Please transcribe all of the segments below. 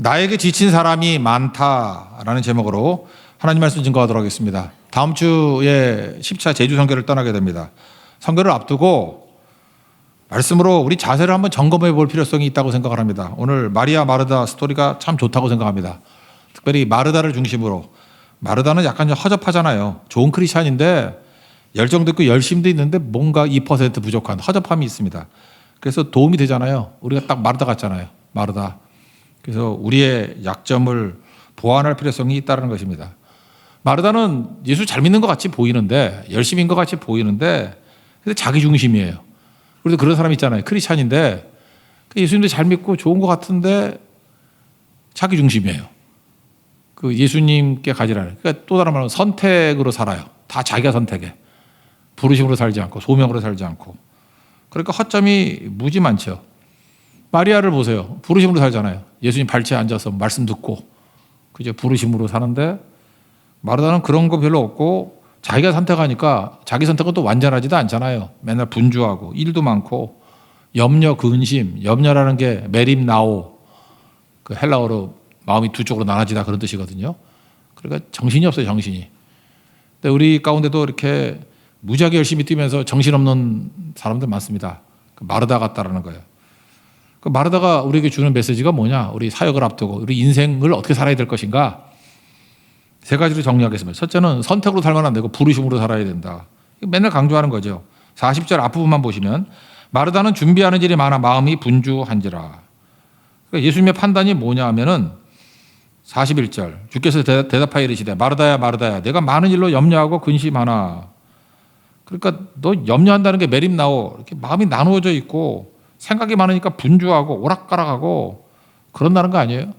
나에게 지친 사람이 많다라는 제목으로 하나님 말씀 증거하도록 하겠습니다. 다음 주에 10차 제주 선교를 떠나게 됩니다. 선교를 앞두고 말씀으로 우리 자세를 한번 점검해 볼 필요성이 있다고 생각을 합니다. 오늘 마리아 마르다 스토리가 참 좋다고 생각합니다. 특별히 마르다를 중심으로. 마르다는 약간 허접하잖아요. 좋은 크리스찬인데 열정도 있고 열심도 있는데 뭔가 2% 부족한 허접함이 있습니다. 그래서 도움이 되잖아요. 우리가 딱 마르다 같잖아요. 마르다. 그래서 우리의 약점을 보완할 필요성이 있다는 것입니다. 마르다는 예수 잘 믿는 것 같이 보이는데, 열심인 것 같이 보이는데, 근데 자기 중심이에요. 우리도 그런 사람 있잖아요. 크리스찬인데 예수님도 잘 믿고 좋은 것 같은데 자기 중심이에요. 그 예수님께 가지라는. 그러니까 또 다른 말로 선택으로 살아요. 다 자기가 선택해. 부르심으로 살지 않고 소명으로 살지 않고. 그러니까 허점이 무지 많죠. 마리아를 보세요. 부르심으로 살잖아요. 예수님 발치에 앉아서 말씀 듣고 그죠? 부르심으로 사는데 마르다는 그런 거 별로 없고 자기가 선택하니까 자기 선택은 또 완전하지도 않잖아요. 맨날 분주하고 일도 많고 염려, 근심. 염려라는 게 메림나오. 그 헬라어로 마음이 두 쪽으로 나눠지다 그런 뜻이거든요. 그러니까 정신이 없어요, 정신이. 근데 우리 가운데도 이렇게 무지하게 열심히 뛰면서 정신없는 사람들 많습니다. 그 마르다 같다라는 거예요. 그 마르다가 우리에게 주는 메시지가 뭐냐? 우리 사역을 앞두고 우리 인생을 어떻게 살아야 될 것인가? 세 가지로 정리하겠습니다. 첫째는 선택으로 살면 안 되고 부르심으로 살아야 된다. 맨날 강조하는 거죠. 40절 앞부분만 보시면 마르다는 준비하는 일이 많아 마음이 분주한지라. 그러니까 예수님의 판단이 뭐냐 하면은 41절 주께서 대답하여 이르시되 마르다야 마르다야 내가 많은 일로 염려하고 근심하나. 그러니까 너 염려한다는 게 메림나오. 이렇게 마음이 나누어져 있고 생각이 많으니까 분주하고 오락가락하고 그런다는 거 아니에요?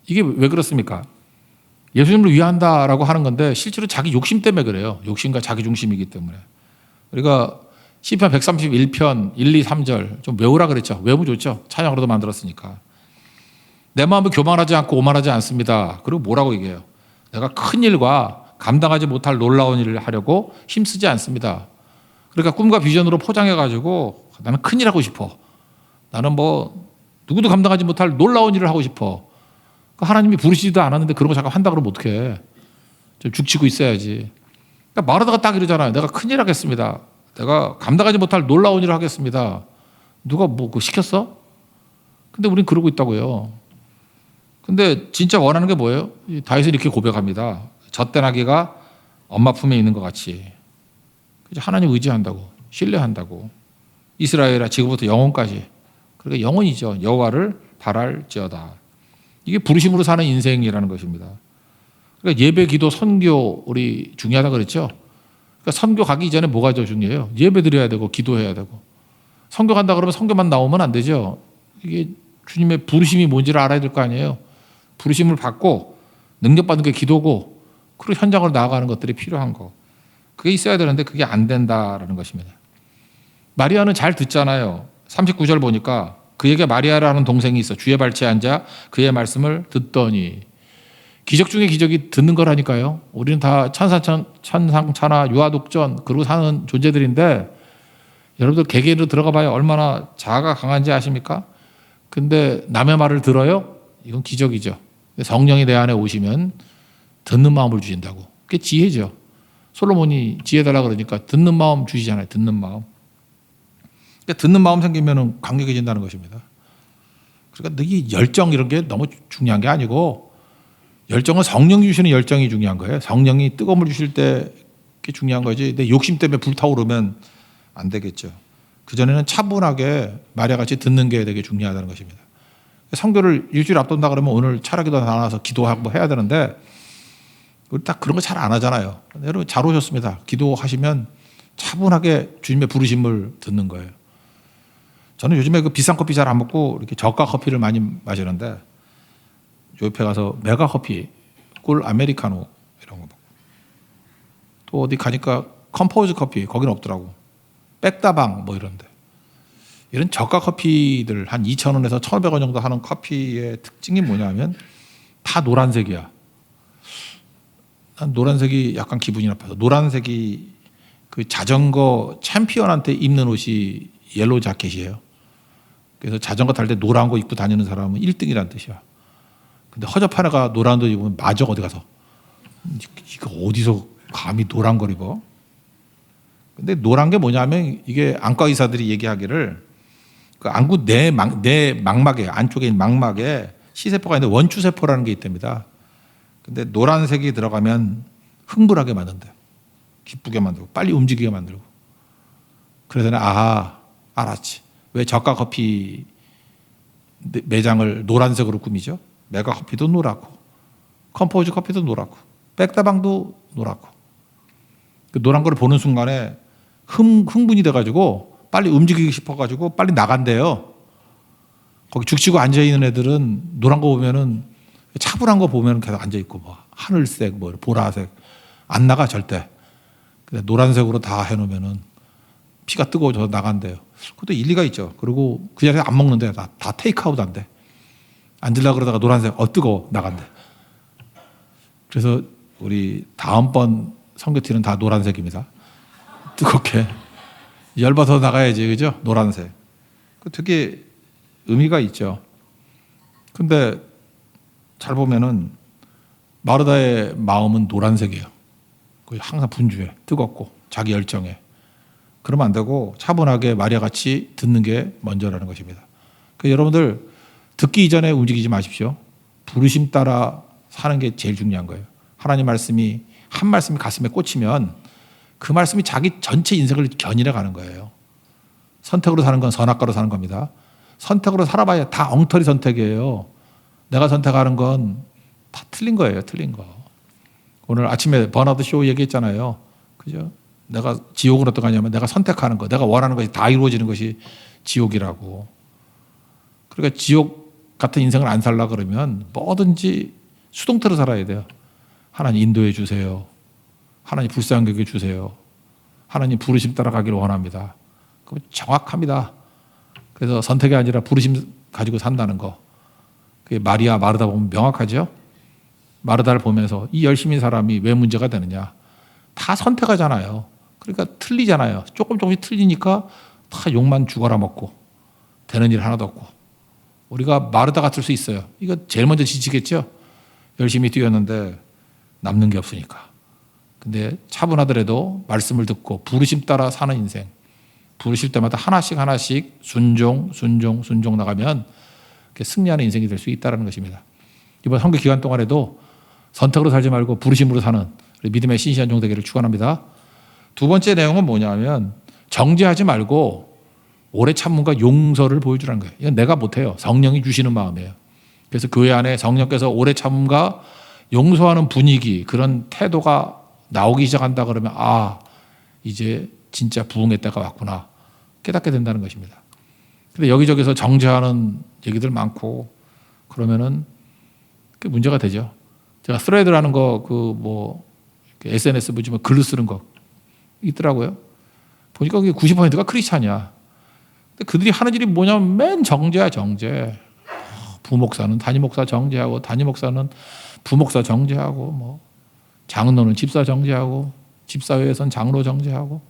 이게 왜 그렇습니까? 예수님을 위한다라고 하는 건데 실제로 자기 욕심 때문에 그래요. 욕심과 자기 중심이기 때문에. 우리가 시편 131편 1, 2, 3절 좀 외우라 그랬죠. 외우면 좋죠. 찬양으로도 만들었으니까. 내 마음은 교만하지 않고 오만하지 않습니다. 그리고 뭐라고 얘기해요? 내가 큰 일과 감당하지 못할 놀라운 일을 하려고 힘쓰지 않습니다. 그러니까 꿈과 비전으로 포장해가지고 나는 큰 일 하고 싶어. 나는 뭐 누구도 감당하지 못할 놀라운 일을 하고 싶어. 하나님이 부르시지도 않았는데 그런 거 잠깐 한다 그러면 어떡해. 좀 죽치고 있어야지. 그러니까 마르다가 딱 이러잖아요. 내가 큰일 하겠습니다. 내가 감당하지 못할 놀라운 일을 하겠습니다. 누가 뭐 그거 시켰어? 근데 우린 그러고 있다고요. 근데 진짜 원하는 게 뭐예요? 다윗은 이렇게 고백합니다. 젖된 아기가 엄마 품에 있는 것 같이. 하나님 의지한다고. 신뢰한다고. 이스라엘아 지금부터 영원까지. 그러니까 영원이죠. 여호와를 바랄지어다. 이게 부르심으로 사는 인생이라는 것입니다. 그러니까 예배, 기도, 선교 우리 중요하다 그랬죠. 그러니까 선교 가기 전에 뭐가 더 중요해요? 예배 드려야 되고 기도해야 되고. 선교 간다 그러면 선교만 나오면 안 되죠. 이게 주님의 부르심이 뭔지를 알아야 될 거 아니에요. 부르심을 받고 능력받는 게 기도고 그리고 현장으로 나아가는 것들이 필요한 거. 그게 있어야 되는데 그게 안 된다라는 것입니다. 마리아는 잘 듣잖아요. 39절 보니까 그에게 마리아라는 동생이 있어 주의 발치에 앉아 그의 말씀을 듣더니. 기적 중에 기적이 듣는 거라니까요. 우리는 다 천상천하 유아독전 그러고 사는 존재들인데 여러분들 개개인으로 들어가 봐요. 얼마나 자아가 강한지 아십니까? 근데 남의 말을 들어요? 이건 기적이죠. 성령이 내 안에 오시면 듣는 마음을 주신다고. 그게 지혜죠. 솔로몬이 지혜 달라 그러니까 듣는 마음 주시잖아요. 듣는 마음. 그러니까 듣는 마음 생기면 강력해진다는 것입니다. 그러니까 이 열정 이런 게 너무 중요한 게 아니고 열정은 성령이 주시는 열정이 중요한 거예요. 성령이 뜨거움을 주실 때 그게 중요한 거지. 내 욕심 때문에 불타오르면 안 되겠죠. 그전에는 차분하게 마리아같이 듣는 게 되게 중요하다는 것입니다. 선교를 일주일 앞둔다 그러면 오늘 차라기도 나와서 기도하고 해야 되는데 우리 딱 그런 거 잘 안 하잖아요. 여러분 잘 오셨습니다. 기도하시면 차분하게 주님의 부르심을 듣는 거예요. 저는 요즘에 그 비싼 커피 잘 안 먹고 이렇게 저가 커피를 많이 마시는데 옆에 가서 메가 커피, 꿀 아메리카노 이런 거 먹고 또 어디 가니까 컴포즈 커피 거기는 없더라고. 백다방 뭐 이런데 이런 저가 커피들 한 2,000원에서 1,500원 정도 하는 커피의 특징이 뭐냐면 다 노란색이야. 난 노란색이 약간 기분이 나빠서 노란색이 그 자전거 챔피언한테 입는 옷이 옐로우 자켓이에요. 그래서 자전거 탈 때 노란 거 입고 다니는 사람은 1등이라는 뜻이야. 근데 허접한 애가 노란 옷 입으면 맞아 어디 가서. 이거 어디서 감히 노란 걸 입어? 근데 노란 게 뭐냐면 이게 안과 의사들이 얘기하기를 그 안구 내 망막에 안쪽에 있는 망막에 C세포가 있는데 원추세포라는 게 있답니다. 근데 노란색이 들어가면 흥분하게 만든대요. 기쁘게 만들고 빨리 움직이게 만들고. 그래서 내가 알았지. 왜 저가 커피 매장을 노란색으로 꾸미죠? 메가 커피도 노랗고 컴포즈 커피도 노랗고 백다방도 노랗고 그 노란 걸 보는 순간에 흥분이 돼가지고 빨리 움직이기 싶어가지고 빨리 나간대요. 거기 죽치고 앉아있는 애들은 노란 거 보면은 차분한 거 보면은 계속 앉아있고 뭐 하늘색 뭐 보라색 안 나가 절대. 근데 노란색으로 다 해놓으면은 피가 뜨거워져서 나간대요. 그것도 일리가 있죠. 그리고 그 자리에 안 먹는데 다 테이크아웃 안 돼. 앉으려고 그러다가 노란색 뜨거워 나간대. 그래서 우리 다음번 선교팀은 다 노란색입니다. 뜨겁게 열받아서 나가야지, 그죠? 노란색. 되게 의미가 있죠. 근데 잘 보면은 마르다의 마음은 노란색이에요. 항상 분주해, 뜨겁고 자기 열정에. 그러면 안 되고 차분하게 마리아 같이 듣는 게 먼저라는 것입니다. 여러분들 듣기 이전에 움직이지 마십시오. 부르심 따라 사는 게 제일 중요한 거예요. 하나님 말씀이 한 말씀이 가슴에 꽂히면 그 말씀이 자기 전체 인생을 견인해 가는 거예요. 선택으로 사는 건 선악과로 사는 겁니다. 선택으로 살아봐야 다 엉터리 선택이에요. 내가 선택하는 건 다 틀린 거예요. 틀린 거. 오늘 아침에 버나드 쇼 얘기했잖아요. 그죠? 내가 지옥은 어떤 거냐면 내가 선택하는 거, 내가 원하는 것이 다 이루어지는 것이 지옥이라고. 그러니까 지옥 같은 인생을 안 살라 그러면 뭐든지 수동태로 살아야 돼요. 하나님 인도해 주세요. 하나님 불쌍한 교회 주세요. 하나님 부르심 따라가기를 원합니다. 그럼 정확합니다. 그래서 선택이 아니라 부르심 가지고 산다는 거. 그게 마리아, 마르다 보면 명확하죠? 마르다를 보면서 이 열심히 사람이 왜 문제가 되느냐. 다 선택하잖아요. 그러니까 틀리잖아요. 조금씩 틀리니까 다 욕만 죽어라 먹고 되는 일 하나도 없고. 우리가 마르다 같을 수 있어요. 이거 제일 먼저 지치겠죠? 열심히 뛰었는데 남는 게 없으니까. 근데 차분하더라도 말씀을 듣고 부르심 따라 사는 인생. 부르실 때마다 하나씩 순종 나가면 승리하는 인생이 될 수 있다는 것입니다. 이번 선교 기간 동안에도 선택으로 살지 말고 부르심으로 사는 믿음의 신실한 종 되기를 축원합니다. 두 번째 내용은 뭐냐면 정죄하지 말고 오래 참음과 용서를 보여주라는 거예요. 이건 내가 못해요. 성령이 주시는 마음이에요. 그래서 교회 안에 성령께서 오래 참음과 용서하는 분위기, 그런 태도가 나오기 시작한다 그러면 이제 진짜 부흥의 때가 왔구나 깨닫게 된다는 것입니다. 근데 여기저기서 정죄하는 얘기들 많고 그러면은 그 문제가 되죠. 제가 스레드라는 거 SNS 보시면 글로 쓰는 거 있더라고요. 보니까 그게 90%가 크리스찬이야. 근데 그들이 하는 일이 뭐냐면 맨 정죄야, 정죄. 부목사는 담임목사 정죄하고, 담임목사는 부목사 정죄하고, 장로는 집사 정죄하고, 집사회에서는 장로 정죄하고,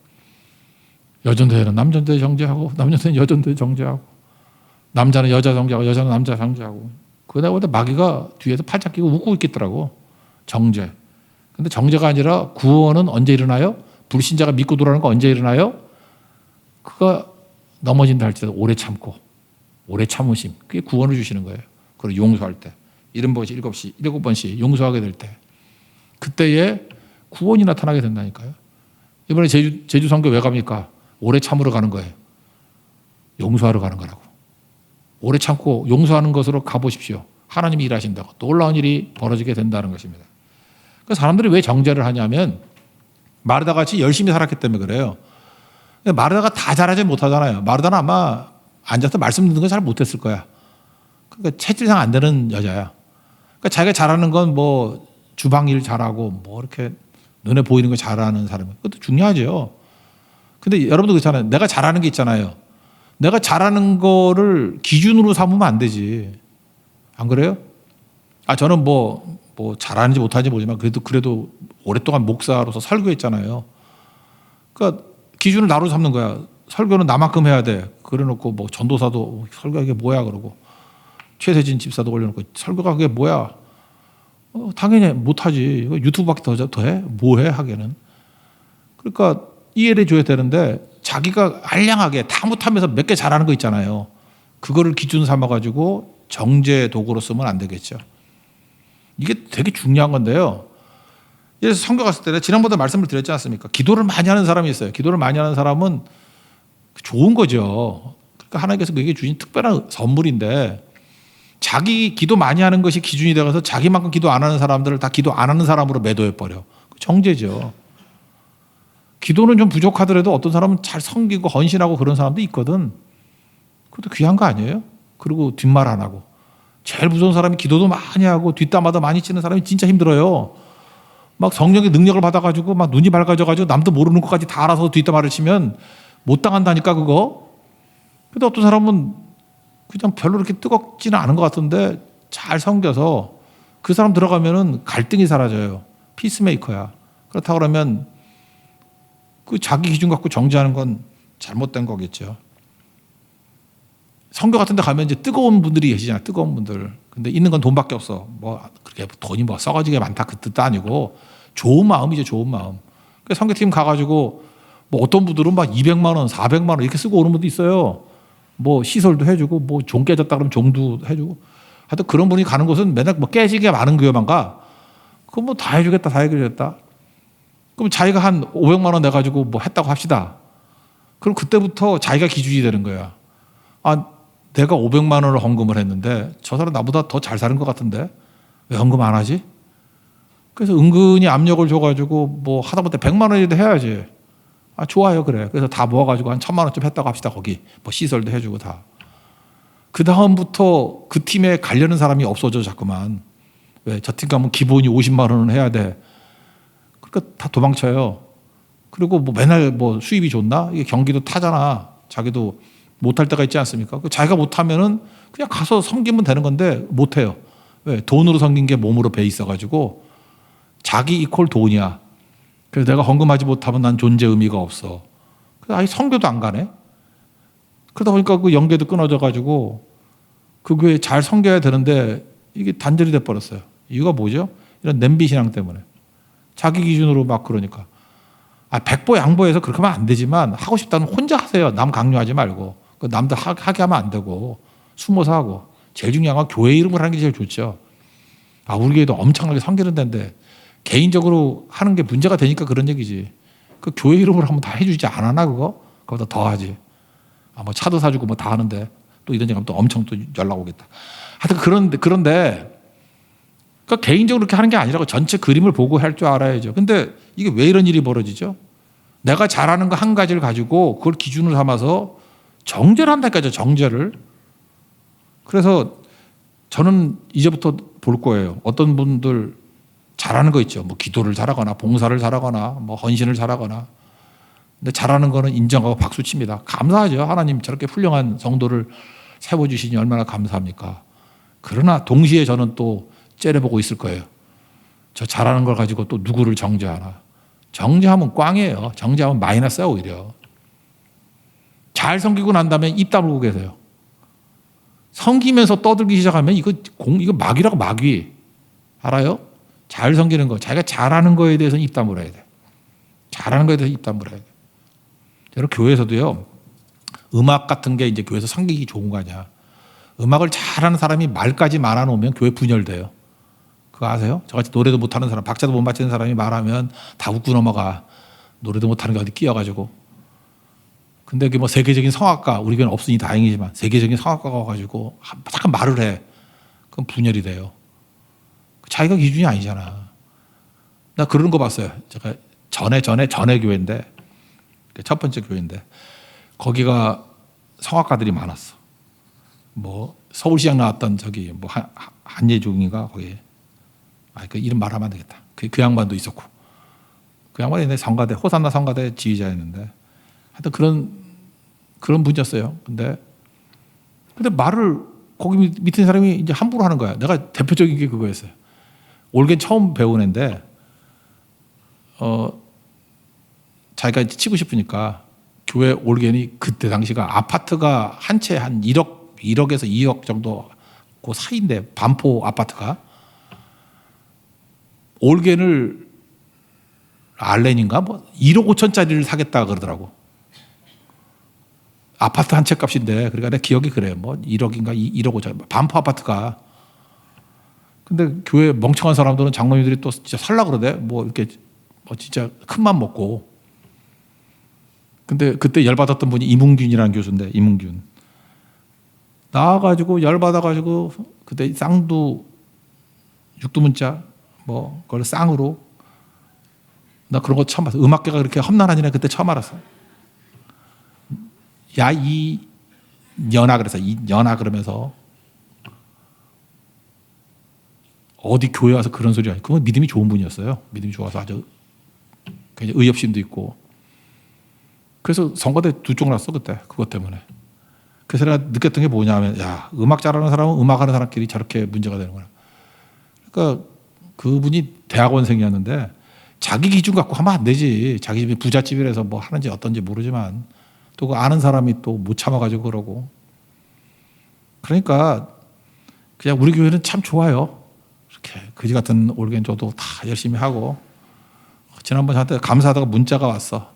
여전대회는 남전대 정죄하고, 남전대는 여전대 정죄하고, 남자는 여자 정죄하고, 여자는 남자 정죄하고. 그러다 보다 마귀가 뒤에서 팔짱 끼고 웃고 있겠더라고. 정죄. 근데 정죄가 아니라 구원은 언제 일어나요? 불신자가 믿고 돌아오는 거 언제 일어나요? 그가 넘어진다 할지라도 오래 참고, 오래 참으심. 그게 구원을 주시는 거예요. 그리고 용서할 때. 70번씩, 7번씩 용서하게 될 때. 그때에 구원이 나타나게 된다니까요. 이번에 제주 선교 왜 갑니까? 오래 참으러 가는 거예요. 용서하러 가는 거라고. 오래 참고 용서하는 것으로 가보십시오. 하나님이 일하신다고. 놀라운 일이 벌어지게 된다는 것입니다. 그 사람들이 왜 정죄를 하냐면 마르다 같이 열심히 살았기 때문에 그래요. 마르다가 다 잘하지 못하잖아요. 마르다는 아마 앉아서 말씀 듣는 거 잘 못했을 거야. 그러니까 체질상 안 되는 여자야. 그러니까 자기가 잘하는 건 주방 일 잘하고 이렇게 눈에 보이는 거 잘하는 사람. 그것도 중요하죠. 근데 여러분도 그렇잖아요. 내가 잘하는 게 있잖아요. 내가 잘하는 거를 기준으로 삼으면 안 되지. 안 그래요? 저는 잘하는지 못하는지 모르지만 그래도 오랫동안 목사로서 설교했잖아요. 그러니까 기준을 나로 삼는 거야. 설교는 나만큼 해야 돼. 그래 놓고 전도사도 설교가 그게 뭐야 그러고 최세진 집사도 올려놓고 설교가 그게 뭐야. 당연히 못하지. 유튜브밖에 더 해? 뭐 해? 하기에는. 그러니까 이해를 줘야 되는데 자기가 알량하게 다 못하면서 몇 개 잘하는 거 있잖아요. 그거를 기준 삼아가지고 정제 도구로 쓰면 안 되겠죠. 이게 되게 중요한 건데요. 그래서 성교 갔을 때 지난번에 말씀을 드렸지 않습니까? 기도를 많이 하는 사람이 있어요. 기도를 많이 하는 사람은 좋은 거죠. 그러니까 하나님께서 그에게 주신 특별한 선물인데 자기 기도 많이 하는 것이 기준이 되어서 자기만큼 기도 안 하는 사람들을 다 기도 안 하는 사람으로 매도해버려. 정죄죠. 기도는 좀 부족하더라도 어떤 사람은 잘 섬기고 헌신하고 그런 사람도 있거든. 그것도 귀한 거 아니에요? 그리고 뒷말 안 하고. 제일 무서운 사람이 기도도 많이 하고 뒷담화도 많이 치는 사람이 진짜 힘들어요. 막 성령의 능력을 받아가지고 막 눈이 밝아져가지고 남도 모르는 것까지 다 알아서 뒷담화를 치면 못 당한다니까 그거. 근데 어떤 사람은 그냥 별로 그렇게 뜨겁지는 않은 것 같은데 잘 섬겨서 그 사람 들어가면은 갈등이 사라져요. 피스메이커야. 그렇다 그러면 그 자기 기준 갖고 정죄하는 건 잘못된 거겠죠. 선교 같은 데 가면 이제 뜨거운 분들이 계시잖아요. 뜨거운 분들. 근데 있는 건 돈밖에 없어. 뭐 그렇게 돈이 뭐 썩어지게 많다 그 뜻도 아니고 좋은 마음이죠. 좋은 마음. 그래서 선교팀 가가지고 뭐 어떤 분들은 막 200만 원, 400만 원 이렇게 쓰고 오는 분도 있어요. 뭐 시설도 해주고 뭐 종 깨졌다 그러면 종도 해주고. 하여튼 그런 분이 가는 곳은 맨날 뭐 깨지게 많은 교회만 가. 그럼 뭐 다 해주겠다, 다 해주겠다. 그럼 자기가 한 500만 원 내가지고 뭐 했다고 합시다. 그럼 그때부터 자기가 기준이 되는 거야. 아, 내가 500만 원을 헌금을 했는데 저 사람 나보다 더 잘 사는 것 같은데 왜 헌금 안 하지? 그래서 은근히 압력을 줘가지고 뭐 하다못해 100만 원이라도 해야지. 아, 좋아요. 그래. 그래서 다 모아가지고 한 1000만 원쯤 했다고 합시다. 거기 뭐 시설도 해주고 다. 그 다음부터 그 팀에 가려는 사람이 없어져 자꾸만. 왜? 저 팀 가면 기본이 50만 원은 해야 돼. 그러니까 다 도망쳐요. 그리고 뭐 맨날 뭐 수입이 좋나? 이게 경기도 타잖아. 자기도 못할 때가 있지 않습니까? 자기가 못하면은 그냥 가서 섬기면 되는 건데 못해요. 왜? 돈으로 섬긴 게 몸으로 배 있어가지고 자기 이퀄 돈이야. 그래서 내가 헌금하지 못하면 난 존재 의미가 없어. 그래서 아예 선교도 안 가네. 그러다 보니까 그 연계도 끊어져가지고 그 교회 잘 섬겨야 되는데 이게 단절이 돼버렸어요. 이유가 뭐죠? 이런 냄비 신앙 때문에. 자기 기준으로 막 그러니까. 아, 백보 양보해서 그렇게 하면 안 되지만 하고 싶다면 혼자 하세요. 남 강요하지 말고. 남들 하게 하면 안 되고 숨어서 하고. 제일 중요한 건 교회 이름을 하는 게 제일 좋죠. 아, 우리 교회도 엄청나게 섬기는 데인데 개인적으로 하는 게 문제가 되니까 그런 얘기지. 그 교회 이름으로 하면 다 해주지 않았나 그거? 그거보다 더 하지. 아, 뭐 차도 사주고 뭐 다 하는데 또 이런 얘기하면 또 엄청 또 연락 오겠다. 하여튼 그런데 그러니까 개인적으로 그렇게 하는 게 아니라고 전체 그림을 보고 할 줄 알아야죠. 근데 이게 왜 이런 일이 벌어지죠? 내가 잘하는 거 한 가지를 가지고 그걸 기준으로 삼아서 정죄를 한다니까요. 정죄를. 그래서 저는 이제부터 볼 거예요. 어떤 분들 잘하는 거 있죠. 뭐 기도를 잘하거나 봉사를 잘하거나 뭐 헌신을 잘하거나. 근데 잘하는 거는 인정하고 박수 칩니다. 감사하죠. 하나님 저렇게 훌륭한 성도를 세워주시니 얼마나 감사합니까? 그러나 동시에 저는 또 째려보고 있을 거예요. 저 잘하는 걸 가지고 또 누구를 정죄하나. 정죄하면 꽝이에요. 정죄하면 마이너스야 오히려. 잘 섬기고 난 다음에 입 다물고 계세요. 섬기면서 떠들기 시작하면 이거 마귀라고 마귀. 알아요? 잘 섬기는 거. 자기가 잘하는 거에 대해서는 입 다물어야 돼. 잘하는 거에 대해서 입 다물어야 돼. 여러분 교회에서도요. 음악 같은 게 이제 교회에서 섬기기 좋은 거 아니야. 음악을 잘하는 사람이 말까지 말아놓으면 교회 분열돼요. 그거 아세요? 저같이 노래도 못하는 사람, 박자도 못 맞추는 사람이 말하면 다 웃고 넘어가. 노래도 못하는 게 어디 끼어가지고. 근데 그게 뭐 세계적인 성악가, 우리 교회는 없으니 다행이지만 세계적인 성악가가 와가지고 잠깐 말을 해. 그럼 분열이 돼요. 자기가 기준이 아니잖아. 나 그런 거 봤어요. 제가 전에 교회인데, 첫 번째 교회인데, 거기가 성악가들이 많았어. 뭐 서울시장 나왔던 저기 뭐 한예종인가 거기. 아, 그 이름 말하면 안 되겠다. 그 양반도 있었고. 그 양반이 내 성가대 호산나 성가대 지휘자였는데, 하여튼 그런 분이었어요. 근데 말을 거기 밑에 사람이 이제 함부로 하는 거야. 내가 대표적인 게 그거였어요. 올겐 처음 배운 애인데, 자기가 치고 싶으니까 교회 올겐이 그때 당시가 아파트가 한 채 한 1억에서 2억 정도 그 사이인데 반포 아파트가. 올겐을 알렌인가 뭐 1억 5천짜리를 사겠다 그러더라고. 아파트 한 채 값인데, 그러니까 내 기억이 그래. 뭐 1억인가 1억 5천, 반포 아파트가. 근데 교회 멍청한 사람들은 장로님들이 또 진짜 살라 그러대. 뭐 이렇게 뭐 진짜 큰 맘 먹고. 근데 그때 열받았던 분이 이문균이라는 교수인데, 이문균. 나와가지고 열받아가지고 그때 쌍두 육두문자 뭐 그걸 쌍으로, 나 그런 거 처음 봤어. 음악계가 그렇게 험난하지네 그때 처음 알았어. 야, 이 년아, 그래서 이 년아 그러면서 어디 교회 와서 그런 소리 하니. 그건 믿음이 좋은 분이었어요. 믿음이 좋아서 아주 굉장히 의협심도 있고. 그래서 선거대 두 쪽 났어 그때 그것 때문에. 그래서 내가 느꼈던 게 뭐냐면, 야, 음악 잘하는 사람은 음악하는 사람끼리 저렇게 문제가 되는구나. 그러니까 그분이 대학원생이었는데 자기 기준 갖고 하면 안 되지. 자기 집이 부잣집이라서 뭐 하는지 어떤지 모르지만 또 그 아는 사람이 또 못 참아가지고 그러고. 그러니까 그냥 우리 교회는 참 좋아요. 이렇게 그지 같은 올겐 저도 다 열심히 하고. 지난번 저한테 감사하다가 문자가 왔어.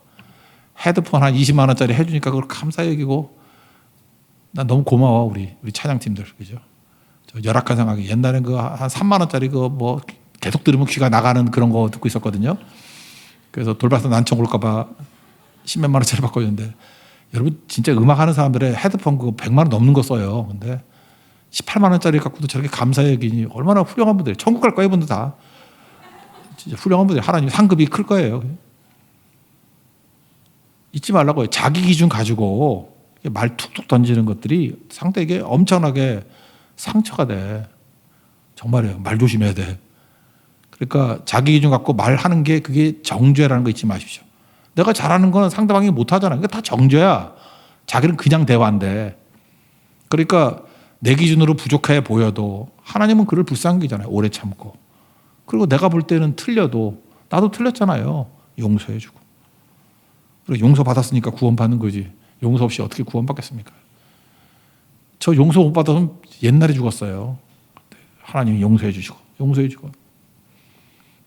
헤드폰 한 20만 원짜리 해주니까 그걸 감사 여기고. 난 너무 고마워 우리 찬양팀들, 그죠? 저 열악한 생각이, 옛날엔 그 한 3만 원짜리 그 뭐 계속 들으면 귀가 나가는 그런 거 듣고 있었거든요. 그래서 돌봐서 난청 올까봐 10몇만 원짜리 바꿔줬는데, 여러분 진짜 음악하는 사람들의 헤드폰 그 100만 원 넘는 거 써요. 근데 18만 원짜리 갖고도 저렇게 감사 여기니 얼마나 훌륭한 분들. 천국 갈 거예요, 이분들 다. 진짜 훌륭한 분들. 하나님 상급이 클 거예요. 잊지 말라고요. 자기 기준 가지고 말 툭툭 던지는 것들이 상대에게 엄청나게 상처가 돼. 정말이에요. 말 조심해야 돼. 그러니까 자기 기준 갖고 말하는 게 그게 정죄라는 거 잊지 마십시오. 내가 잘하는 건 상대방이 못하잖아요. 그게 다 정죄야. 자기는 그냥 대화인데. 그러니까 내 기준으로 부족해 보여도 하나님은 그를 불쌍히 여기잖아요. 오래 참고. 그리고 내가 볼 때는 틀려도 나도 틀렸잖아요. 용서해주고. 그리고 용서받았으니까 구원받는 거지. 용서 없이 어떻게 구원받겠습니까? 저 용서 못 받았으면 옛날에 죽었어요. 하나님이 용서해 주시고 용서해 주고.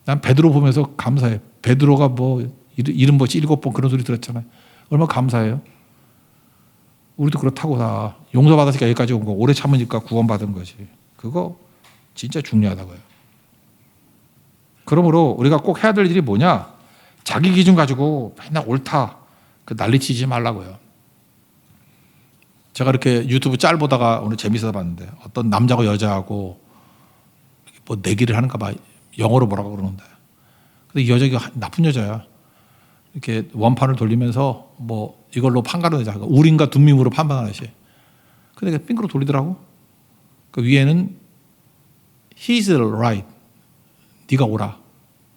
난 베드로 보면서 감사해. 베드로가 뭐 70번 7번 그런 소리 들었잖아요. 얼마나 감사해요. 우리도 그렇다고 다 용서받았으니까 여기까지 온 거, 오래 참으니까 구원받은 거지. 그거 진짜 중요하다고요. 그러므로 우리가 꼭 해야 될 일이 뭐냐? 자기 기준 가지고 맨날 옳다 그 난리치지 말라고요. 제가 이렇게 유튜브 짤 보다가 오늘 재밌어서 봤는데, 어떤 남자하고 여자하고 뭐 내기를 하는가 봐. 영어로 뭐라고 그러는데. 근데 이 여자가 나쁜 여자야. 이렇게 원판을 돌리면서 뭐 이걸로 판가름 내자. 우린가 둔밈으로 판단하듯이. 근데 빙그로 돌리더라고. 그 위에는 he's right. 네가 오라.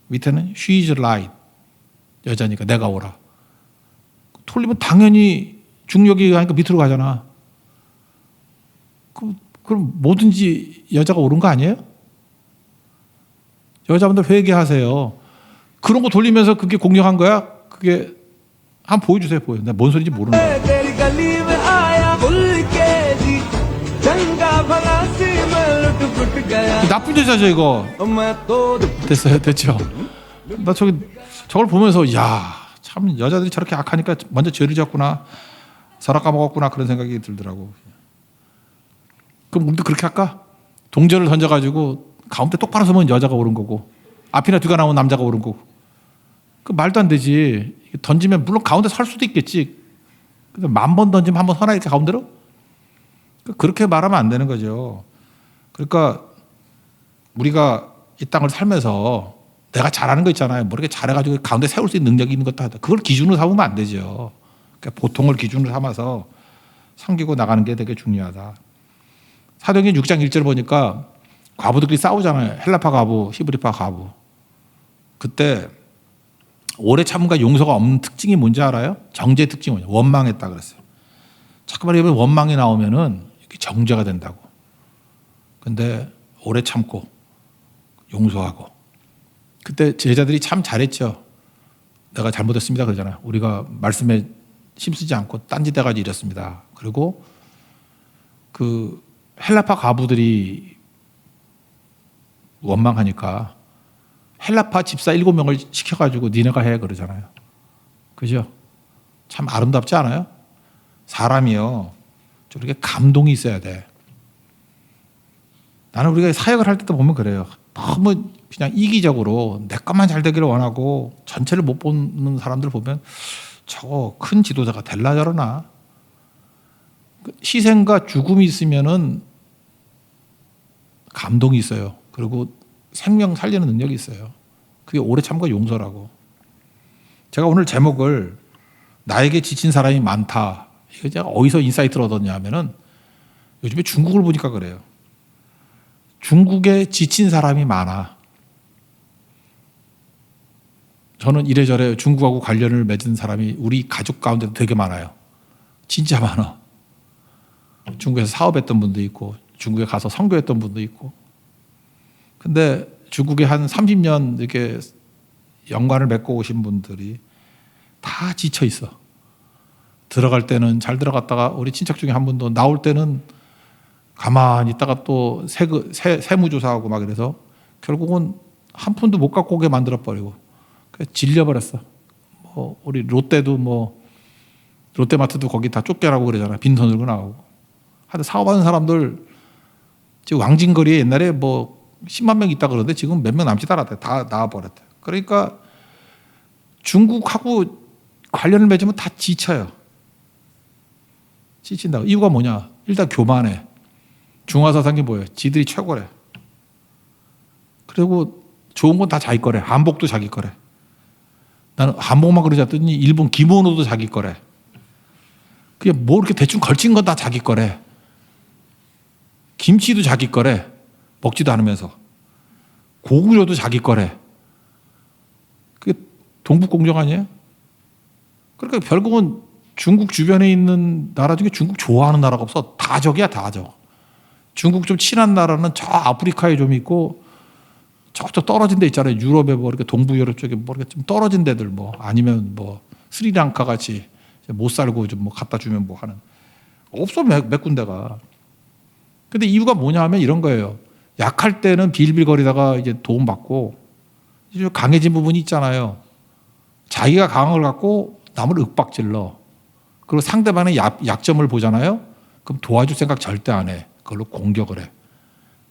밑에는 she's right. 여자니까 내가 오라. 돌리면 당연히 중력이 가니까 밑으로 가잖아. 그럼 뭐든지 여자가 옳은 거 아니에요? 여자분들 회개하세요. 그런 거 돌리면서 그게 공격한 거야? 그게 한번 보여주세요. 내가 뭔 소리인지 모르는 거야. 나쁜 여자죠 이거. 됐어요. 됐죠. 나 저걸 보면서 야, 참 여자들이 저렇게 악하니까 먼저 죄를 졌구나. 살아 까먹었구나. 그런 생각이 들더라고. 그럼 우리도 그렇게 할까? 동전을 던져가지고 가운데 똑바로 서면 여자가 오른 거고, 앞이나 뒤가 나오면 남자가 오른 거고. 그 말도 안 되지. 던지면 물론 가운데 설 수도 있겠지. 근데 10,000번 던지면 한 번 서나 이렇게 가운데로? 그렇게 말하면 안 되는 거죠. 그러니까 우리가 이 땅을 살면서 내가 잘하는 거 있잖아요. 뭐 이렇게 잘해가지고 가운데 세울 수 있는 능력이 있는 것도 하다. 그걸 기준으로 삼으면 안 되죠. 그러니까 보통을 기준으로 삼아서 섬기고 나가는 게 되게 중요하다. 사도행전 6장 1절 보니까 과부들끼리 싸우잖아요. 헬라파 과부, 히브리파 과부. 그때 오래 참음과 용서가 없는 특징이 뭔지 알아요? 정죄의 특징이 뭐냐? 원망했다 그랬어요. 자꾸만 여러분 원망이 나오면은 이렇게 정죄가 된다고. 근데 오래 참고 용서하고. 그때 제자들이 참 잘했죠. 내가 잘못했습니다 그러잖아요. 우리가 말씀에 힘쓰지 않고 딴짓해가지고 이랬습니다. 그리고 그 헬라파 과부들이 원망하니까 헬라파 집사 7명을 시켜가지고 니네가 해 그러잖아요. 그죠? 참 아름답지 않아요? 사람이요. 좀 이렇게 감동이 있어야 돼. 나는 우리가 사역을 할 때도 보면 그래요. 너무 그냥 이기적으로 내 것만 잘 되기를 원하고 전체를 못 보는 사람들 보면 저거 큰 지도자가 될라 저러나. 희생과 죽음이 있으면은 감동이 있어요. 그리고 생명 살리는 능력이 있어요. 그게 오래 참과 용서라고. 제가 오늘 제목을 나에게 지친 사람이 많다. 이거 제가 어디서 인사이트를 얻었냐 하면은 요즘에 중국을 보니까 그래요. 중국에 지친 사람이 많아. 저는 이래저래 중국하고 관련을 맺은 사람이 우리 가족 가운데도 되게 많아요. 진짜 많아. 중국에서 사업했던 분도 있고 중국에 가서 선교했던 분도 있고. 근데 중국에 한 30년 이렇게 연관을 맺고 오신 분들이 다 지쳐 있어. 들어갈 때는 잘 들어갔다가 우리 친척 중에 한 분도 나올 때는 가만히 있다가 또 세무조사하고 막 이래서 결국은 한 푼도 못 갖고 오게 만들어버리고 질려버렸어. 뭐 우리 롯데도 뭐 롯데마트도 거기 다 쫓겨나고 그러잖아. 빈손 들고 나오고. 하여튼 사업하는 사람들 지금 왕진거리에 옛날에 뭐 10만 명 있다 그러는데 지금 몇 명 남지도 않았대. 다 나와버렸대. 그러니까 중국하고 관련을 맺으면 다 지쳐요. 지친다고. 이유가 뭐냐? 일단 교만해. 중화사상이 뭐예요? 지들이 최고래. 그리고 좋은 건 다 자기 거래. 한복도 자기 거래. 나는 한복만 그러지 않더니 일본 기모노도 자기 거래. 그게 뭐 이렇게 대충 걸친 건 다 자기 거래. 김치도 자기 거래. 먹지도 않으면서. 고구려도 자기 거래. 그게 동북공정 아니에요? 그러니까 결국은 중국 주변에 있는 나라 중에 중국 좋아하는 나라가 없어. 다 적이야, 다 적. 중국 좀 친한 나라는 저 아프리카에 좀 있고 저쪽 떨어진 데 있잖아요. 유럽에 뭐 이렇게 동부 유럽 쪽에 뭐 이렇게 좀 떨어진 데들 뭐 아니면 뭐 스리랑카 같이 못 살고 좀 뭐 갖다 주면 뭐 하는 없어 몇 군데가. 근데 이유가 뭐냐 하면 이런 거예요. 약할 때는 빌빌거리다가 이제 도움 받고 이제 강해진 부분이 있잖아요. 자기가 강한 걸 갖고 남을 윽박질러. 그리고 상대방의 약점을 보잖아요. 그럼 도와줄 생각 절대 안 해. 그걸로 공격을 해.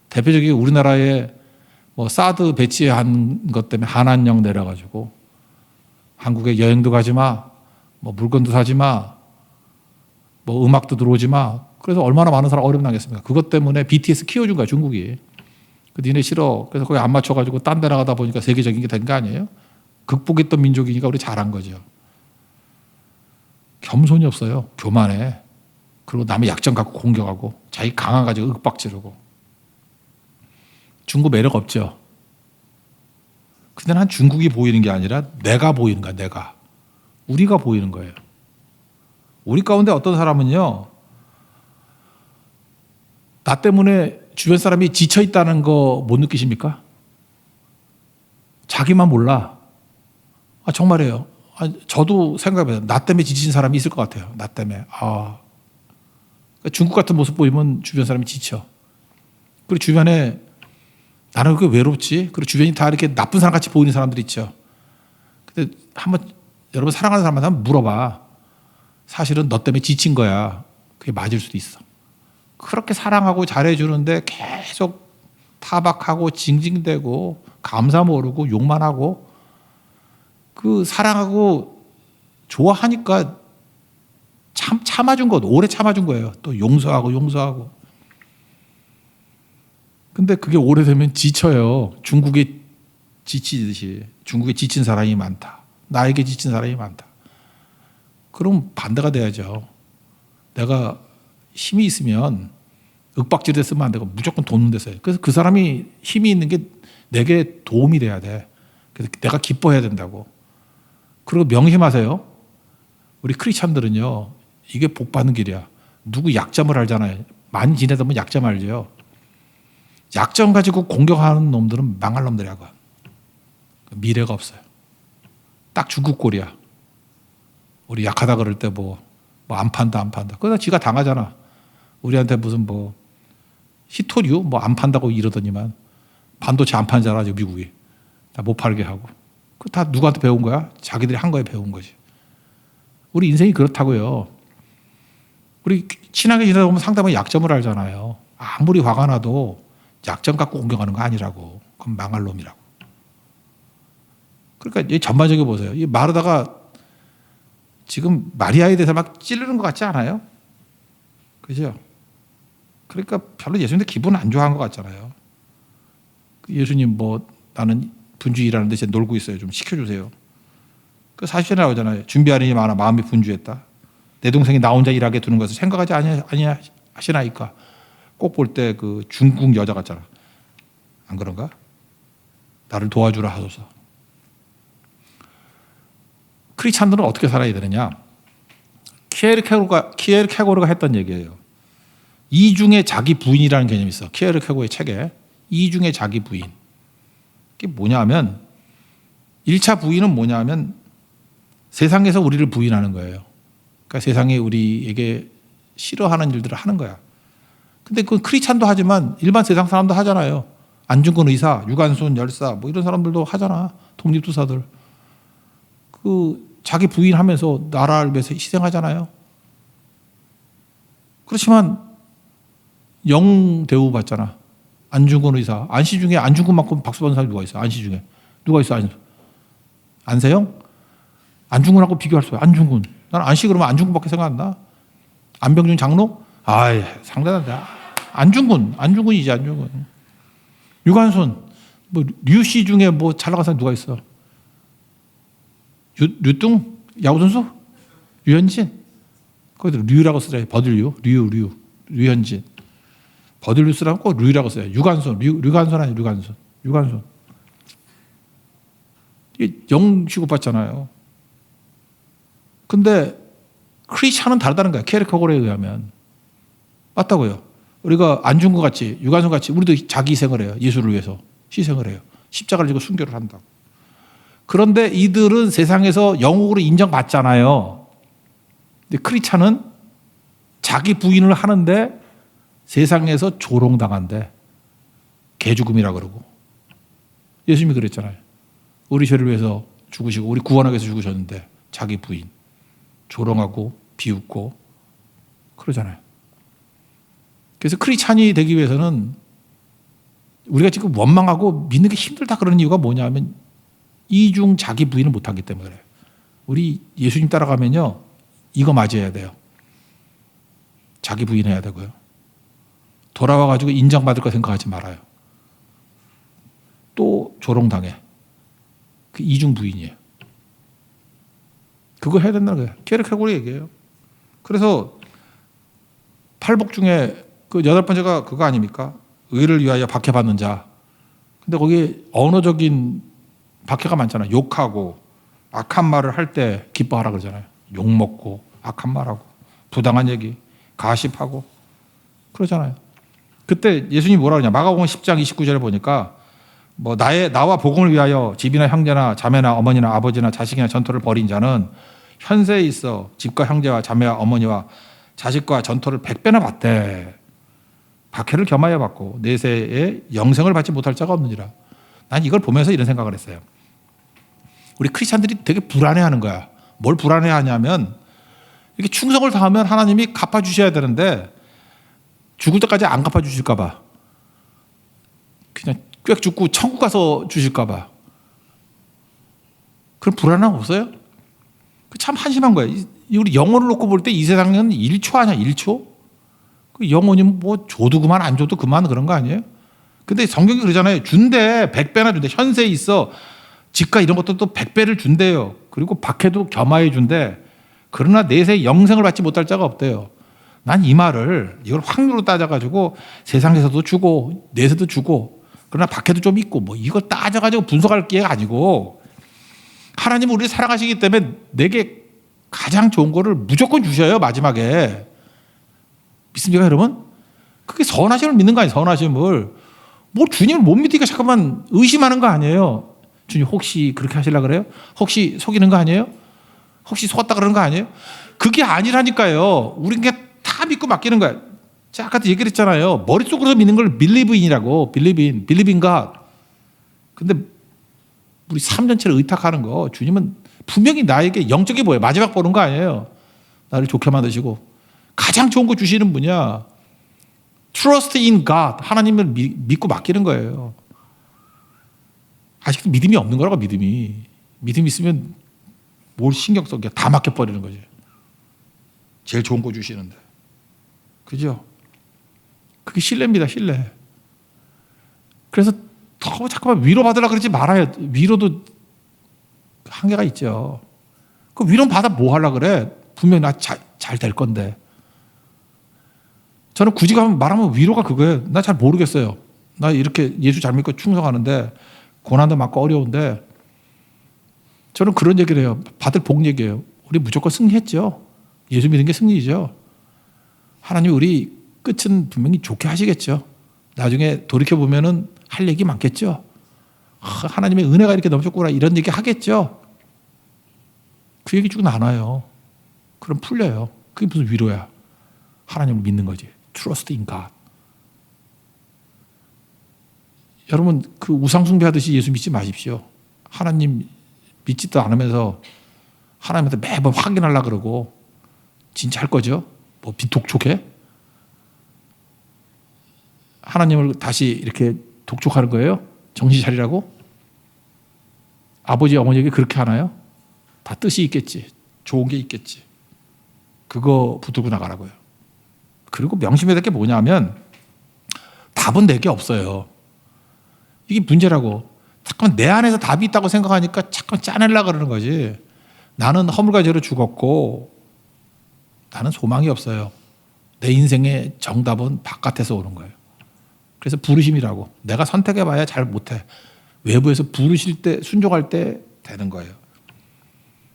대표적인 우리나라에 뭐 사드 배치한 것 때문에 한한령 내려가지고 한국에 여행도 가지 마, 뭐 물건도 사지 마, 뭐 음악도 들어오지 마. 그래서 얼마나 많은 사람 어려움 당했습니까? 그것 때문에 BTS 키워준 거야 중국이. 그 니네 싫어. 그래서 거기 안 맞춰가지고 딴 데 나가다 보니까 세계적인 게 된 거 아니에요? 극복했던 민족이니까 우리 잘한 거죠. 겸손이 없어요. 교만해. 그리고 남의 약점 갖고 공격하고 자기 강한 가지고 윽박지르고. 중국 매력 없죠. 근데 난 중국이 보이는 게 아니라 내가 보이는 거야. 내가. 우리가 보이는 거예요. 우리 가운데 어떤 사람은요. 나 때문에 주변 사람이 지쳐 있다는 거 못 느끼십니까? 자기만 몰라. 아, 정말이에요. 아, 저도 생각해봐요. 나 때문에 지친 사람이 있을 것 같아요. 나 때문에. 그러니까 중국 같은 모습 보이면 주변 사람이 지쳐. 그리고 주변에 나는 왜 그렇게 외롭지? 그리고 주변이 다 이렇게 나쁜 사람 같이 보이는 사람들이 있죠. 근데 한번 여러분 사랑하는 사람한테 한번 물어봐. 사실은 너 때문에 지친 거야. 그게 맞을 수도 있어. 그렇게 사랑하고 잘해주는데 계속 타박하고 징징대고 감사 모르고 욕만 하고 그 사랑하고 좋아하니까 참아준 거 오래 참아준 거예요. 또 용서하고. 근데 그게 오래되면 지쳐요. 중국에 지치듯이. 중국에 지친 사람이 많다. 나에게 지친 사람이 많다. 그럼 반대가 돼야죠. 내가 힘이 있으면 윽박지르 쓰면 안 되고 무조건 돕는 데서 해요. 그래서 그 사람이 힘이 있는 게 내게 도움이 돼야 돼. 그래서 내가 기뻐해야 된다고. 그리고 명심하세요. 우리 크리스찬들은요. 이게 복 받는 길이야. 누구 약점을 알잖아요. 많이 지내다 보면 약점 알죠. 약점 가지고 공격하는 놈들은 망할 놈들이야. 미래가 없어요. 딱 중국 꼴이야. 우리 약하다 그럴 때 뭐 안 판다. 그러다 지가 당하잖아. 우리한테 무슨 뭐 히토류 뭐 안 판다고 이러더니만 반도체 안 판잖아 지금 미국이. 다 못 팔게 하고. 그 다 누구한테 배운 거야? 자기들이 한 거에 배운 거지. 우리 인생이 그렇다고요. 우리 친하게 지내다 보면 상대방의 약점을 알잖아요. 아무리 화가 나도 약점 갖고 공격하는 거 아니라고. 그건 망할 놈이라고. 그러니까 전반적으로 보세요. 이 마르다가 지금 마리아에 대해서 막 찌르는 것 같지 않아요? 그죠? 그러니까 별로 예수님한테 기분 안 좋아한 것 같잖아요. 예수님 뭐 나는 분주히 일하는데 제가 놀고 있어요. 좀 시켜주세요. 그 40절에 나오잖아요. 준비하는 일이 많아 마음이 분주했다. 내 동생이 나 혼자 일하게 두는 것을 생각하지 아니하시나이까. 꼭 볼 때 그 중국 여자 같잖아. 안 그런가? 나를 도와주라 하소서. 크리스찬들은 어떻게 살아야 되느냐? 키에르케고르가 했던 얘기예요. 이중의 자기 부인이라는 개념이 있어. 키에르케고르의 책에 이중의 자기 부인. 이게 뭐냐면 1차 부인은 뭐냐면 세상에서 우리를 부인하는 거예요. 그러니까 세상에 우리에게 싫어하는 일들을 하는 거야. 근데 그 크리스찬도 하지만 일반 세상 사람도 하잖아요. 안중근 의사, 유관순 열사 뭐 이런 사람들도 하잖아. 독립투사들. 그 자기 부인하면서 나라를 위해서 희생하잖아요. 그렇지만 영 대우 받잖아. 안중근 의사. 안시 중에 안중근만큼 박수 받는 사람이 누가 있어? 안시 중에. 누가 있어? 안세영? 안중근하고 비교할 수 없어요. 안중근. 나는 안시 그러면 안중근밖에 생각 안 나. 안병준 장로? 아이, 상대한데. 안중근이지, 안중근. 유관순. 뭐, 류씨 중에 뭐 잘 나간 사람 누가 있어? 류뚱? 야구선수? 류현진? 거기도 류라고 쓰래. 버들류. 류현진. 버들류 쓰라고 꼭 류라고 써요. 유관순. 류관순 아니에요, 유관순. 이게 영 취급받잖아요. 근데 크리스찬은 다르다는 거야. 케르케고르에 의하면. 맞다고요. 우리가 안중근 같이, 유관순 같이 우리도 자기 희생을 해요. 예수를 위해서 희생을 해요. 십자가를 지고 순교를 한다고. 그런데 이들은 세상에서 영웅으로 인정받잖아요. 근데 크리스찬은 자기 부인을 하는데 세상에서 조롱당한대. 개죽음이라 그러고. 예수님이 그랬잖아요. 우리 죄를 위해서 죽으시고 우리 구원하기 위해서 죽으셨는데 자기 부인 조롱하고 비웃고 그러잖아요. 그래서 크리스찬이 되기 위해서는 우리가 지금 원망하고 믿는 게 힘들다 그러는 이유가 뭐냐면 이중 자기 부인을 못하기 때문에 그래요. 우리 예수님 따라가면요 이거 맞이해야 돼요. 자기 부인해야 되고요. 돌아와가지고 인정받을 거 생각하지 말아요. 또 조롱당해. 그 이중 부인이에요. 그거 해야 된다는 거예요. 케르케고르 얘기해요. 그래서 팔복 중에 그 8번째가 그거 아닙니까? 의를 위하여 박해받는 자. 근데 거기에 언어적인 박해가 많잖아요. 욕하고 악한 말을 할 때 기뻐하라 그러잖아요. 욕먹고 악한 말하고 부당한 얘기 가십하고 그러잖아요. 그때 예수님이 뭐라 그러냐. 마가복음 10장 29절에 보니까 뭐 나와 복음을 위하여 집이나 형제나 자매나 어머니나 아버지나 자식이나 전토를 벌인 자는 현세에 있어 집과 형제와 자매와 어머니와 자식과 전토를 100배나 받대. 박해를 겸하여 받고 내세에 영생을 받지 못할 자가 없느니라. 난 이걸 보면서 이런 생각을 했어요. 우리 크리스찬들이 되게 불안해하는 거야. 뭘 불안해하냐면 이렇게 충성을 다하면 하나님이 갚아주셔야 되는데 죽을 때까지 안 갚아주실까 봐. 그냥 꽥 죽고 천국 가서 주실까 봐. 그런 불안함 없어요? 참 한심한 거야. 우리 영혼을 놓고 볼 때 이 세상은 1초 아니야, 1초? 그 영혼이 뭐 줘도 그만 안 줘도 그만 그런 거 아니에요? 근데 성경이 그러잖아요. 준대. 100배나 준대. 현세에 있어. 집과 이런 것도 또 100배를 준대요. 그리고 박해도 겸하여 준대. 그러나 내세 영생을 받지 못할 자가 없대요. 난 이 말을 이걸 확률로 따져가지고 세상에서도 주고 내세도 주고 그러나 박해도 좀 있고 뭐 이걸 따져가지고 분석할 게 아니고 하나님은 우리를 사랑하시기 때문에 내게 가장 좋은 거를 무조건 주셔요. 마지막에. 믿습니까 여러분? 그게 선하심을 믿는 거 아니에요. 선하심을. 뭐 주님을 못 믿으니까 잠깐만 의심하는 거 아니에요. 주님 혹시 그렇게 하시려고 그래요? 혹시 속이는 거 아니에요? 혹시 속았다 그러는 거 아니에요? 그게 아니라니까요. 우린 그냥 다 믿고 맡기는 거야. 제가 아까도 얘기를 했잖아요. 머릿속으로 믿는 걸 believe in이라고. believe in God. 근데 우리 삶 전체를 의탁하는 거, 주님은 분명히 나에게 영적이 뭐예요? 마지막 보는 거 아니에요. 나를 좋게 만드시고 가장 좋은 거 주시는 분이야. Trust in God. 하나님을 믿고 맡기는 거예요. 아직도 믿음이 없는 거라고. 믿음이 있으면 뭘 신경 써? 다 맡겨버리는 거지. 제일 좋은 거 주시는데. 그죠? 그게 신뢰입니다. 신뢰. 그래서 더 잠깐만 위로받으려고 그러지 말아요. 위로도 한계가 있죠. 그 위로 받아 뭐 하려고 그래? 분명히 나 잘 될 건데. 저는 굳이 말하면 위로가 그거예요. 나 잘 모르겠어요. 나 이렇게 예수 잘 믿고 충성하는데 고난도 많고 어려운데, 저는 그런 얘기를 해요. 받을 복 얘기예요. 우리 무조건 승리했죠. 예수 믿는 게 승리죠. 하나님 우리 끝은 분명히 좋게 하시겠죠. 나중에 돌이켜보면은 할 얘기 많겠죠. 하나님의 은혜가 이렇게 넘쳤구나 이런 얘기 하겠죠. 그 얘기 쭉 나눠요. 그럼 풀려요. 그게 무슨 위로야. 하나님을 믿는 거지. Trust in God. 여러분 그 우상숭배하듯이 예수 믿지 마십시오. 하나님 믿지도 않으면서 하나님한테 매번 확인하려고 그러고 진짜 할 거죠? 뭐 독촉해? 하나님을 다시 이렇게 독촉하는 거예요? 정신 차리라고? 아버지 어머니에게 그렇게 하나요? 다 뜻이 있겠지. 좋은 게 있겠지. 그거 붙들고 나가라고요. 그리고 명심해야 될 게 뭐냐면 답은 내게 없어요. 이게 문제라고. 잠깐 내 안에서 답이 있다고 생각하니까 잠깐 짜내려고 그러는 거지. 나는 허물과 죄로 죽었고 나는 소망이 없어요. 내 인생의 정답은 바깥에서 오는 거예요. 그래서 부르심이라고. 내가 선택해봐야 잘 못해. 외부에서 부르실 때 순종할 때 되는 거예요.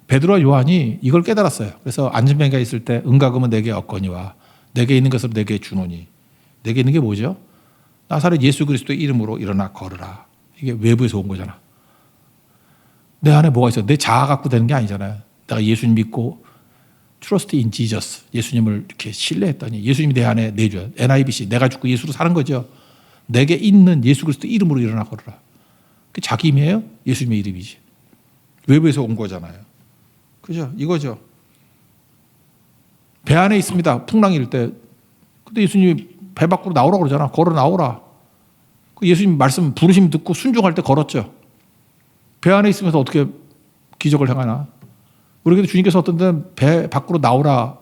베드로와 요한이 이걸 깨달았어요. 그래서 안전뱅이가 있을 때 은과 금은 내게 없거니와 내게 있는 것을 내게 주노니. 내게 있는 게 뭐죠? 나사렛 예수 그리스도의 이름으로 일어나 걸으라. 이게 외부에서 온 거잖아. 내 안에 뭐가 있어? 내 자아 갖고 되는 게 아니잖아요. 내가 예수님 믿고 Trust in Jesus. 예수님을 이렇게 신뢰했더니 예수님이 내 안에 내줘요. NIBC. 내가 죽고 예수로 사는 거죠. 내게 있는 예수 그리스도 이름으로 일어나 걸으라. 그게 자기 이름이에요? 예수님의 이름이지. 외부에서 온 거잖아요. 그죠? 이거죠. 배 안에 있습니다. 풍랑일 때. 근데 예수님이 배 밖으로 나오라고 그러잖아. 걸어 나오라. 예수님 말씀 부르심 듣고 순종할 때 걸었죠. 배 안에 있으면서 어떻게 기적을 행하나. 우리에게도 주님께서 어떤 때는 배 밖으로 나오라.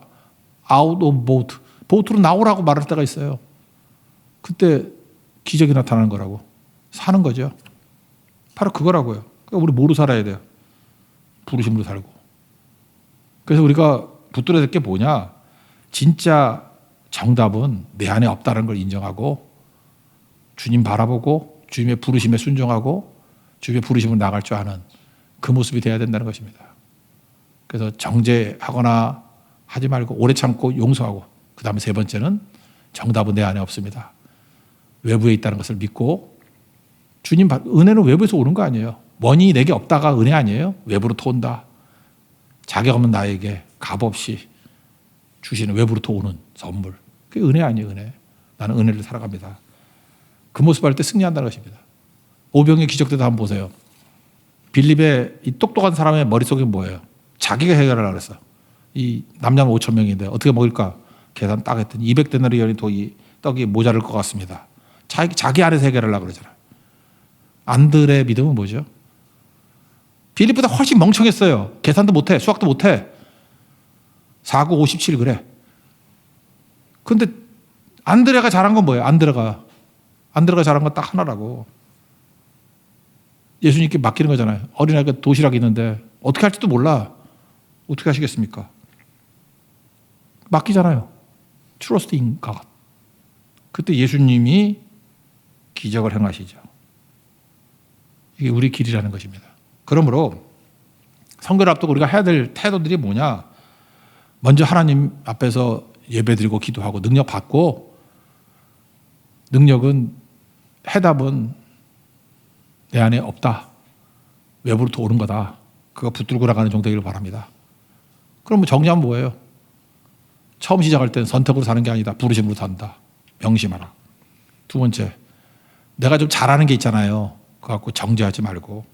out of boat. 보트로 나오라고 말할 때가 있어요. 그때 기적이 나타나는 거라고. 사는 거죠. 바로 그거라고요. 그러니까 우리 뭐로 살아야 돼요? 부르심으로 살고. 그래서 우리가 붙들어야 될 게 뭐냐? 진짜 정답은 내 안에 없다는 걸 인정하고 주님 바라보고 주님의 부르심에 순종하고 주님의 부르심을 나갈 줄 아는 그 모습이 돼야 된다는 것입니다. 그래서 정죄하거나 하지 말고 오래 참고 용서하고, 그 다음에 세 번째는 정답은 내 안에 없습니다. 외부에 있다는 것을 믿고, 주님 은혜는 외부에서 오는 거 아니에요. 원인이 내게 없다가 은혜 아니에요. 외부로부터 온다. 자격 없는 나에게 값없이 주시는 외부로부터 오는 선물. 그게 은혜 아니에요. 은혜. 나는 은혜를 살아갑니다. 그 모습 할 때 승리한다는 것입니다. 오병의 기적 때도 한번 보세요. 빌립의 이 똑똑한 사람의 머릿속에 뭐예요? 자기가 해결하려고 그랬어. 이 남자는 5천 명인데 어떻게 먹을까? 계산 딱 했더니 200데나리온이 떡이 모자랄 것 같습니다. 자기 안에서 해결하려고 그러잖아. 안드레의 믿음은 뭐죠? 빌립보다 훨씬 멍청했어요. 계산도 못해. 수학도 못해. 4, 9, 57 그래. 근데 안드레가 잘한 건 뭐예요? 안드레가 잘한 건 딱 하나라고. 예수님께 맡기는 거잖아요. 어린아이가 도시락이 있는데 어떻게 할지도 몰라. 어떻게 하시겠습니까? 맡기잖아요. Trust in God. 그때 예수님이 기적을 행하시죠. 이게 우리 길이라는 것입니다. 그러므로 선교를 앞두고 우리가 해야 될 태도들이 뭐냐? 먼저 하나님 앞에서 예배드리고 기도하고 능력 받고, 능력은 해답은 내 안에 없다. 외부로부터 오는 거다. 그거 붙들고 나가는 정도이길 바랍니다. 그럼 정리하면 뭐예요? 처음 시작할 때는 선택으로 사는 게 아니다. 부르심으로 산다. 명심하라. 두 번째, 내가 좀 잘하는 게 있잖아요. 그거 갖고 정죄하지 말고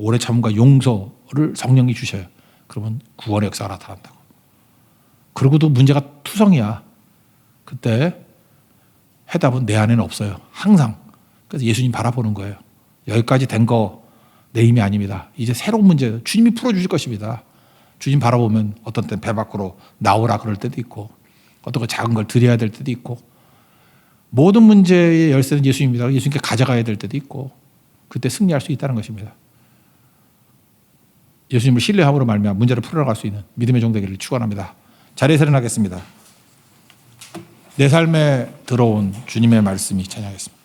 오래 참음과 용서를 성령이 주셔요. 그러면 구원의 역사가 나타난다고. 그러고도 문제가 투성이야. 그때 해답은 내 안에는 없어요. 항상. 그래서 예수님 바라보는 거예요. 여기까지 된 거 내 힘이 아닙니다. 이제 새로운 문제예요. 주님이 풀어주실 것입니다. 주님 바라보면 어떤 때는 배 밖으로 나오라 그럴 때도 있고 어떤 거 작은 걸 드려야 될 때도 있고 모든 문제의 열쇠는 예수님입니다. 예수님께 가져가야 될 때도 있고 그때 승리할 수 있다는 것입니다. 예수님을 신뢰함으로 말미암아 문제를 풀어나갈 수 있는 믿음의 종 되기를 축원합니다. 자리에서 일어나겠습니다. 내 삶에 들어온 주님의 말씀이 찬양하겠습니다.